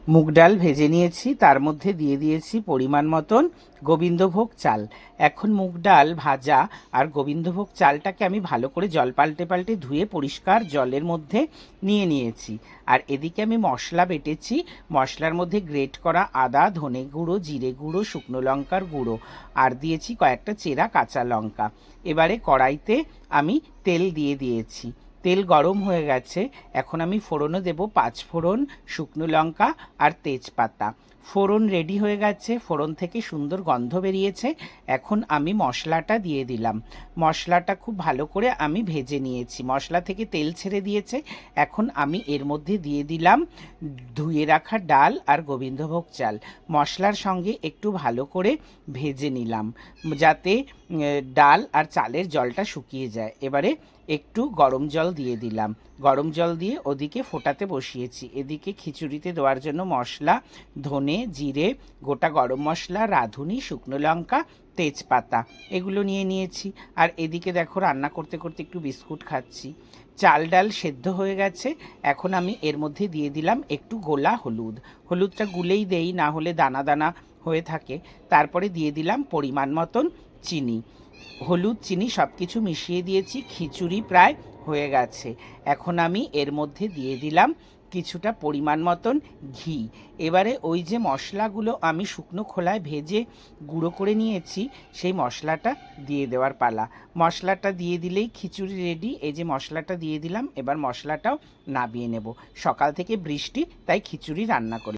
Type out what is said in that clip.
মুগ ডাল ভেজে নিয়েছি, তার মধ্যে দিয়ে দিয়েছি পরিমাণ মতন গোবিন্দভোগ চাল। এখন মুগ ডাল ভাজা আর গোবিন্দভোগ চালটাকে আমি ভালো করে জল পাল্টে পাল্টে ধুয়ে পরিষ্কার জলের মধ্যে নিয়ে নিয়েছি। আর এদিকে আমি মশলা বেটেছি। মশলার মধ্যে গ্রেট করা আদা, ধনে গুঁড়ো, জিরে গুঁড়ো, শুকনো লঙ্কার গুঁড়ো আর দিয়েছি কয়েকটা চেরা কাঁচা লঙ্কা। এবারে কড়াইতে আমি তেল দিয়ে দিয়েছি। তেল গরম হয়ে গেছে। এখন আমি ফোড়নে দেব 5 ফোড়ন, শুকনো লঙ্কা আর তেজপাতা। ফোড়ন রেডি হয়ে গেছে, ফোড়ন থেকে সুন্দর গন্ধ বেরিয়েছে। এখন আমি মশলাটা দিয়ে দিলাম। মশলাটা খুব ভালো করে আমি ভেজে নিয়েছি, মশলা থেকে তেল ছেড়ে দিয়েছে। এখন আমি এর মধ্যে দিয়ে দিলাম ধুয়ে রাখা ডাল আর গোবিন্দভোগ চাল। মশলার সঙ্গে একটু ভালো করে ভেজে নিলাম যাতে ডাল আর চালের জলটা শুকিয়ে যায়। এবারে একটু গরম জল দিয়ে দিলাম। গরম জল দিয়ে ওদিকে ফোটাতে বসিয়েছি। এদিকে খিচুড়িতে দেওয়ার জন্য মশলা, ধনে, জিরে, গোটা গরম মশলা, রাঁধুনি, শুকনো লঙ্কা, তেজপাতা এগুলো নিয়ে নিয়েছি। আর এদিকে দেখো রান্না করতে করতে একটু বিস্কুট খাচ্ছি। চাল ডাল সেদ্ধ হয়ে গেছে। এখন আমি এর মধ্যে দিয়ে দিলাম একটু গোলা হলুদ। হলুদটা গুলেই দেই, না হলে দানা দানা হয়ে থাকে। তারপরে দিয়ে দিলাম পরিমাণ মতন চিনি। হলুদ চিনি সব কিছু মিশিয়ে দিয়েছি। খিচুড়ি প্রায় হয়ে গেছে। এখন আমি এর মধ্যে দিয়ে দিলাম কিছুটা পরিমাণ মতন ঘি। এবারে ওই যে মশলাগুলো আমি শুকনো খোলায় ভেজে গুঁড়ো করে নিয়েছি, সেই মশলাটা দিয়ে দেওয়ার পালা। মশলাটা দিয়ে দিলেই খিচুড়ি রেডি। এই যে মশলাটা দিয়ে দিলাম, এবার মশলাটাও নামিয়ে নেব। সকাল থেকে বৃষ্টি, তাই খিচুড়ি রান্না করি।